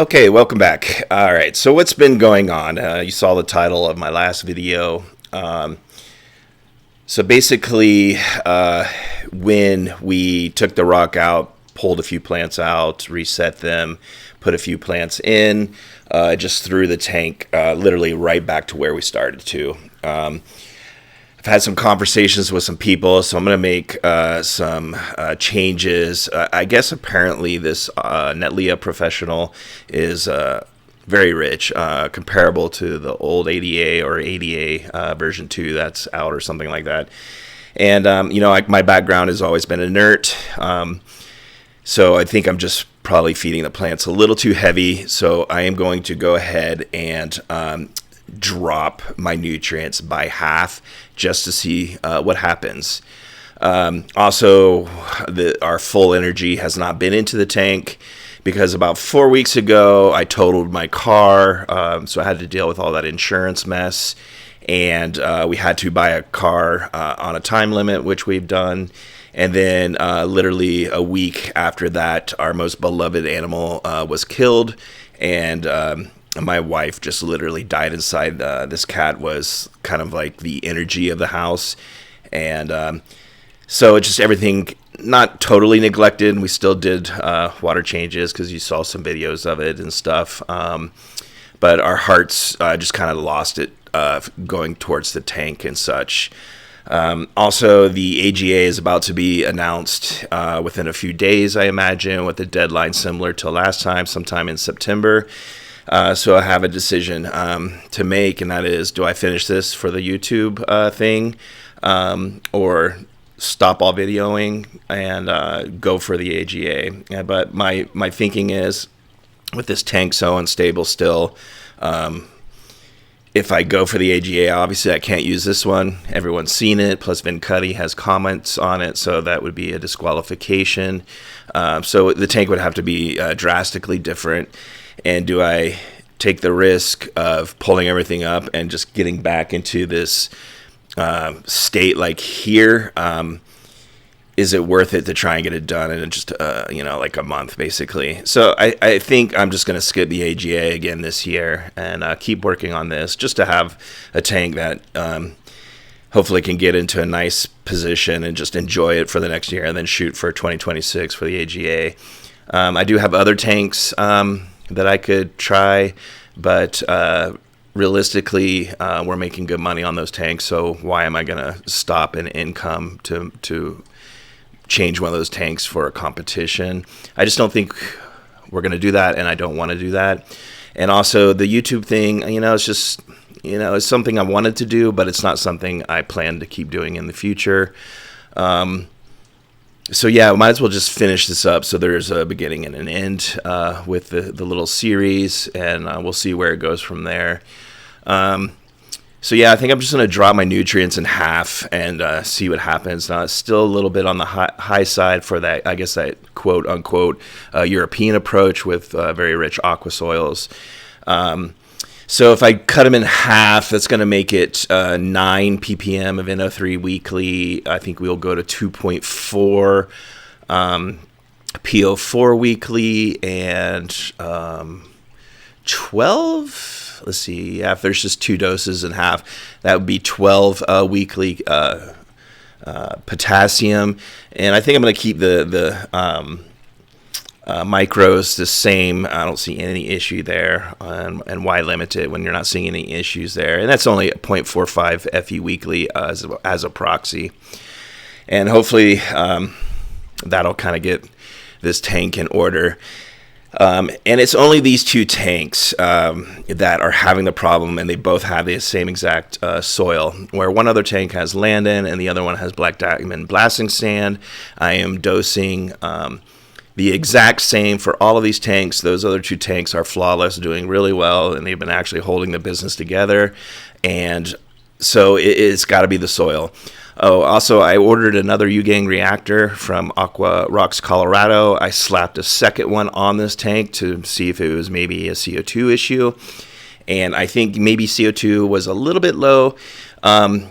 Okay, welcome back. All right, so what's been going on? You saw the title of my last video. Um, so basically, when we took the rock out, pulled a few plants out, reset them, put a few plants in, just threw the tank literally right back to where we started to. I've had some conversations with some people, so I'm going to make some changes. I guess apparently this Netlea Professional is very rich, comparable to the old ADA or ADA version 2 that's out or something like that. And, my background has always been inert, so I think I'm just probably feeding the plants a little too heavy, so I am going to go ahead and drop my nutrients by half just to see what happens. Also, our full energy has not been into the tank because about 4 weeks ago I totaled my car, so I had to deal with all that insurance mess, and we had to buy a car on a time limit, which we've done. And then literally a week after that, our most beloved animal was killed, and my wife just literally died inside. This cat was kind of like the energy of the house. And so it's just everything not totally neglected. We still did water changes because you saw some videos of it and stuff. But our hearts just kind of lost it going towards the tank and such. Also, the AGA is about to be announced within a few days, I imagine, with a deadline similar to last time, sometime in September. So I have a decision to make, and that is, do I finish this for the YouTube thing or stop all videoing and go for the AGA? But my thinking is, with this tank so unstable still, if I go for the AGA, obviously I can't use this one. Everyone's seen it, plus Vin Cuddy has comments on it, so that would be a disqualification. So the tank would have to be drastically different. And do I take the risk of pulling everything up and just getting back into this state like here? Is it worth it to try and get it done in just like a month, basically? So I think I'm just going to skip the AGA again this year and keep working on this just to have a tank that hopefully can get into a nice position and just enjoy it for the next year, and then shoot for 2026 for the AGA. I do have other tanks that I could try, but realistically, we're making good money on those tanks, so why am I going to stop an income to change one of those tanks for a competition? I just don't think we're going to do that, and I don't want to do that. And also the YouTube thing, it's just, it's something I wanted to do, but it's not something I plan to keep doing in the future. So yeah, might as well just finish this up so there's a beginning and an end with the little series, and we'll see where it goes from there. So yeah, I think I'm just going to drop my nutrients in half and see what happens. Now, it's still a little bit on the high side for that, I guess, that quote-unquote European approach with very rich aqua soils. So if I cut them in half, that's going to make it 9 ppm of NO3 weekly. I think we'll go to 2.4 PO4 weekly and 12. Let's see. Yeah, if there's just 2 doses in half, that would be 12 weekly potassium. And I think I'm going to keep the micros the same. I don't see any issue there. And why limit it when you're not seeing any issues there? And that's only 0.45 FE weekly as a proxy. And hopefully that'll kind of get this tank in order. And it's only these 2 tanks that are having the problem, and they both have the same exact soil, where one other tank has Landon and the other one has Black Diamond blasting sand. I am dosing the exact same for all of these tanks. Those other 2 tanks are flawless, doing really well, and they've been actually holding the business together. And so it's got to be the soil. Oh, also, I ordered another U-Gang reactor from Aqua Rocks, Colorado. I slapped a second one on this tank to see if it was maybe a CO2 issue. And I think maybe CO2 was a little bit low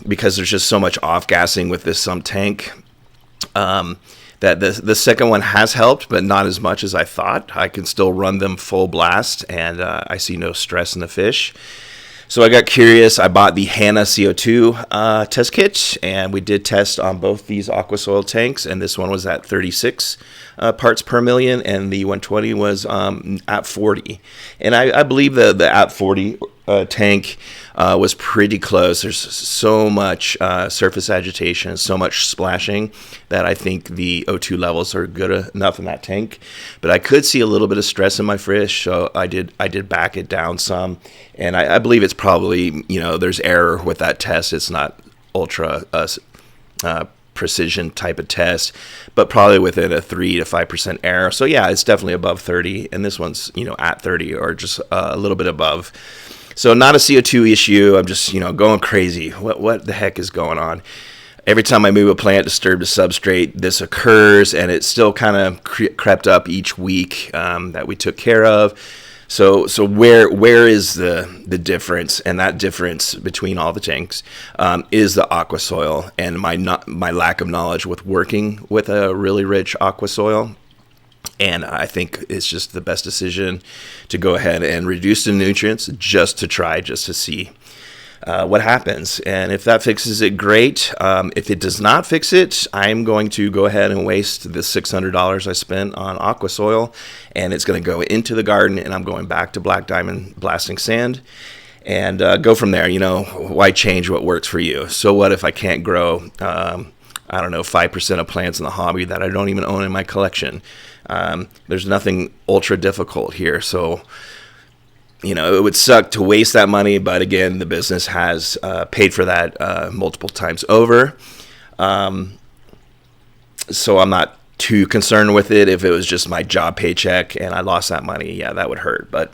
because there's just so much off-gassing with this sump tank. that the second one has helped, but not as much as I thought. I can still run them full blast, and I see no stress in the fish. So I got curious. I bought the Hanna CO2 test kit, and we did test on both these aqua soil tanks, and this one was at 36 parts per million, and the 120 was at 40. And I believe the at 40 tank was pretty close. There's so much surface agitation, so much splashing, that I think the O2 levels are good enough in that tank. But I could see a little bit of stress in my fish, so I did back it down some. And I believe it's probably, there's error with that test. It's not ultra precision type of test, but probably within a 3 to 5% error. So yeah, it's definitely above 30, and this one's at 30 or just a little bit above. So not a CO2 issue. I'm just going crazy. What the heck is going on? Every time I move a plant, disturb the substrate, this occurs, and it still kind of crept up each week that we took care of. So where is the difference? And that difference between all the tanks is the aqua soil, and my lack of knowledge with working with a really rich aqua soil. And I think it's just the best decision to go ahead and reduce the nutrients just to see what happens. And if that fixes it, great. If it does not fix it, I'm going to go ahead and waste the $600 I spent on aqua soil, and it's going to go into the garden, and I'm going back to black diamond blasting sand and go from there. Why change what works for you? So what if I can't grow 5% of plants in the hobby that I don't even own in my collection? There's nothing ultra difficult here. So, it would suck to waste that money, but again, the business has paid for that multiple times over. So I'm not too concerned with it. If it was just my job paycheck and I lost that money, yeah, that would hurt. But,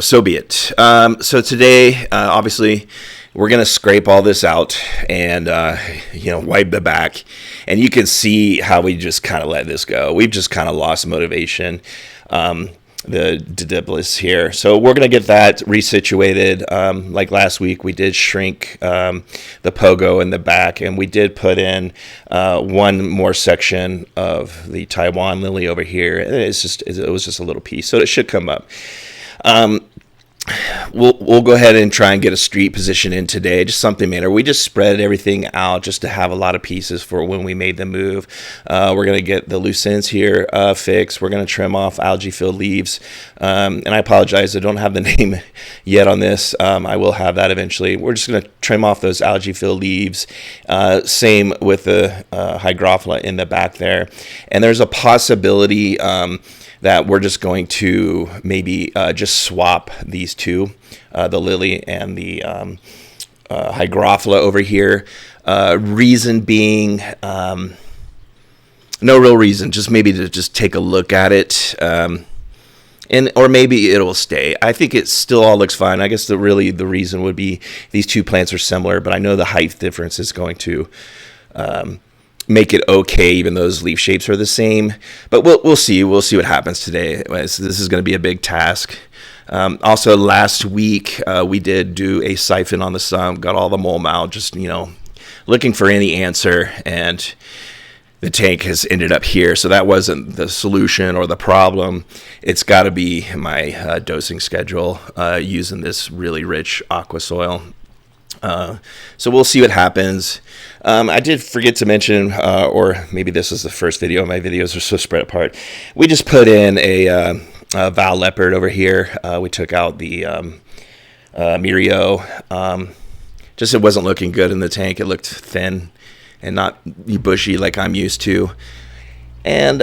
so be it. So today, obviously, we're going to scrape all this out and, wipe the back. And you can see how we just kind of let this go. We've just kind of lost motivation. The Didipolis here. So we're going to get that resituated. Like last week, we did shrink the pogo in the back, and we did put in one more section of the Taiwan lily over here. And it was just a little piece, so it should come up. We'll go ahead and try and get a street position in today, just something manner. We just spread everything out just to have a lot of pieces for when we made the move. We're going to get the loose ends here fixed. We're going to trim off algae-filled leaves. And I apologize, I don't have the name yet on this. I will have that eventually. We're just going to trim off those algae-filled leaves. Same with the hygrophila in the back there. And there's a possibility that we're just going to maybe just swap these two, the lily and the hygrophila over here. Reason being, no real reason, just maybe to just take a look at it, or maybe it'll stay. I think it still all looks fine. I guess the reason would be these two plants are similar, but I know the height difference is going to make it okay, even though those leaf shapes are the same. But we'll see. We'll see what happens today. This is going to be a big task. Also, last week we did do a siphon on the sump, got all the mulm out, just looking for any answer, and the tank has ended up here. So that wasn't the solution or the problem. It's got to be my dosing schedule using this really rich aqua soil. So we'll see what happens. I did forget to mention, or maybe this is the first video. My videos are so spread apart. We just put in a Val Leopard over here. We took out the Mirio. Just it wasn't looking good in the tank. It looked thin and not bushy like I'm used to. And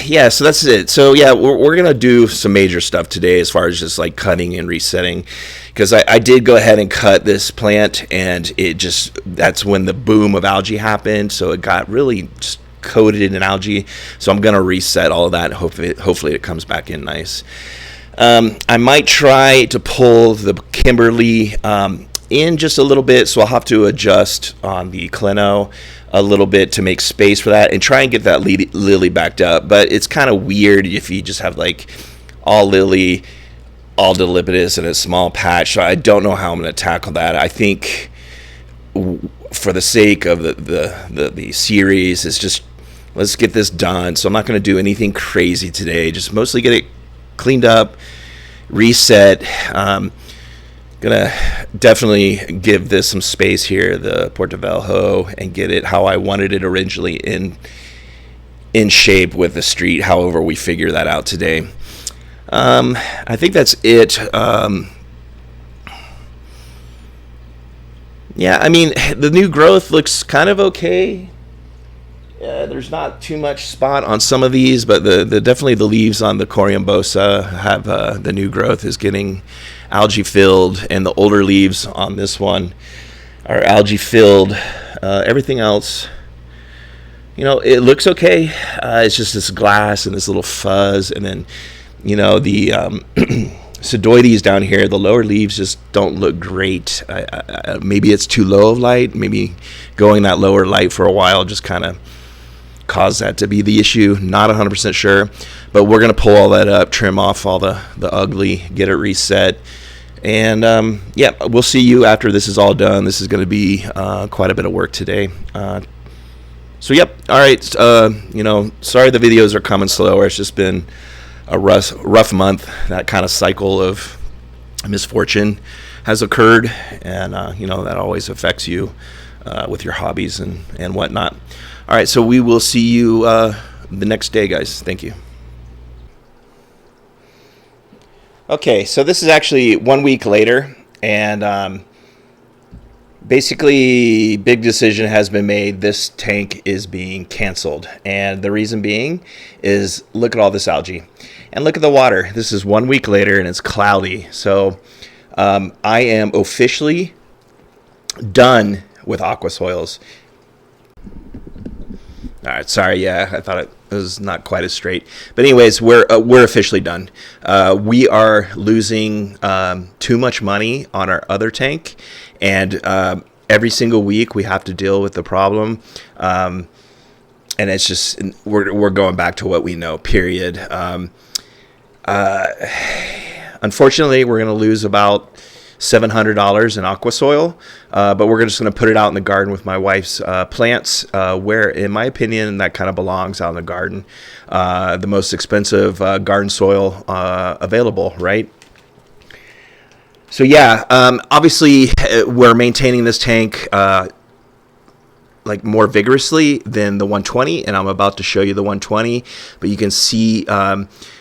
yeah, so that's it. So yeah, we're gonna do some major stuff today as far as just like cutting and resetting, because I did go ahead and cut this plant, and that's when the boom of algae happened. So it got really just coated in algae. So I'm gonna reset all of that. Hopefully it comes back in nice. I might try to pull the Kimberly in just a little bit, so I'll have to adjust on the Clino a little bit to make space for that and try and get that lily backed up. But it's kind of weird if you just have like all lily, all Dilipidus in a small patch. So I don't know how I'm going to tackle that. I think for the sake of the series, it's just let's get this done. So I'm not going to do anything crazy today. Just mostly get it cleaned up, reset. Gonna definitely give this some space here, the Portovelho, and get it how I wanted it originally in shape with the street. However, we figure that out today. I think that's it. Yeah, I mean, the new growth looks kind of okay. There's not too much spot on some of these, but the definitely the leaves on the Coriambosa have the new growth is getting algae filled, and the older leaves on this one are algae filled. Everything else, it looks okay. It's just this glass and this little fuzz, and then the Pseudoides down here, the lower leaves just don't look great. Maybe it's too low of light. Maybe going that lower light for a while just kind of caused that to be the issue. Not 100% sure, but we're going to pull all that up, trim off all the ugly, get it reset. And yeah, we'll see you after this is all done. This is going to be quite a bit of work today. So yep, all right. Sorry the videos are coming slower. It's just been a rough month. That kind of cycle of misfortune has occurred, and that always affects you with your hobbies and whatnot. All right, so we will see you the next day, guys. Thank you. Okay, so this is actually 1 week later, and basically, big decision has been made. This tank is being canceled, and the reason being is look at all this algae, and look at the water. This is 1 week later, and it's cloudy. So I am officially done with aqua soils. All right, sorry. Yeah, I thought it was not quite as straight. But anyways, we're officially done. We are losing too much money on our other tank, and every single week we have to deal with the problem. And it's just we're going back to what we know. Period. Unfortunately, we're going to lose about $700 in aqua soil, but we're just going to put it out in the garden with my wife's plants, where, in my opinion, that kind of belongs out in the garden. The most expensive garden soil available, right? So yeah, obviously we're maintaining this tank like more vigorously than the 120, and I'm about to show you the 120, but you can see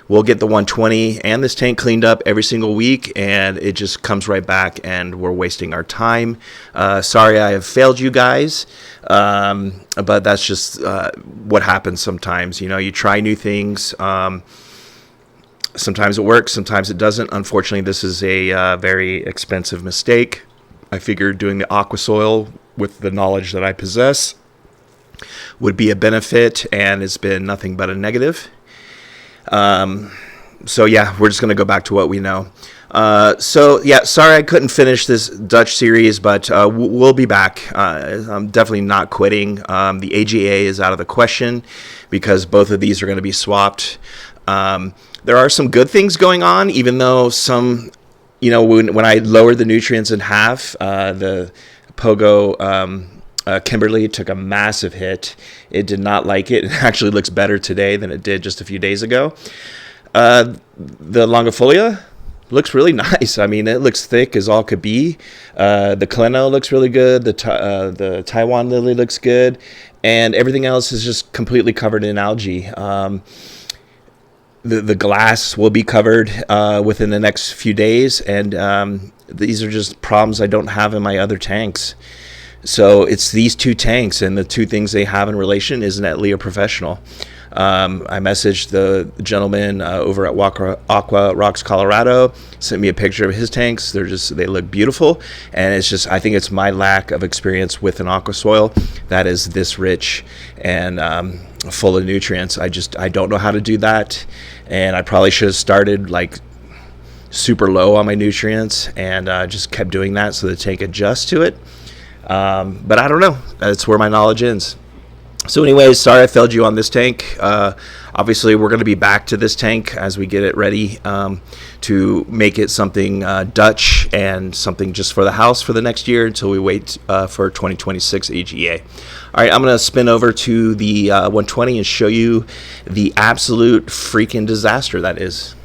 we'll get the 120 and this tank cleaned up every single week, and it just comes right back, and we're wasting our time. Sorry I have failed you guys, but that's just what happens sometimes. You try new things. Sometimes it works, sometimes it doesn't. Unfortunately, this is a very expensive mistake. I figured doing the aqua soil with the knowledge that I possess would be a benefit, and it's been nothing but a negative. So yeah, we're just going to go back to what we know. So yeah, sorry I couldn't finish this Dutch series, but we'll be back. I'm definitely not quitting. The AGA is out of the question because both of these are going to be swapped. There are some good things going on, even though some, when I lowered the nutrients in half, the Pogo Kimberly took a massive hit. It did not like it. It actually looks better today than it did just a few days ago. The Longifolia looks really nice. I mean, it looks thick as all could be. The Cleno looks really good. The Taiwan lily looks good. And everything else is just completely covered in algae. The glass will be covered within the next few days, and these are just problems I don't have in my other tanks. So it's these two tanks, and the two things they have in relation is Netley or Professional. I messaged the gentleman over at Aqua Rocks, Colorado, sent me a picture of his tanks. They look beautiful, and I think it's my lack of experience with an aqua soil that is this rich and full of nutrients. I don't know how to do that, and I probably should have started like super low on my nutrients and just kept doing that so the tank adjusts to it. But I don't know. That's where my knowledge ends. So anyways, sorry I failed you on this tank. Obviously, we're going to be back to this tank as we get it ready to make it something Dutch and something just for the house for the next year until we wait for 2026 AGA. All right, I'm going to spin over to the 120 and show you the absolute freaking disaster that is.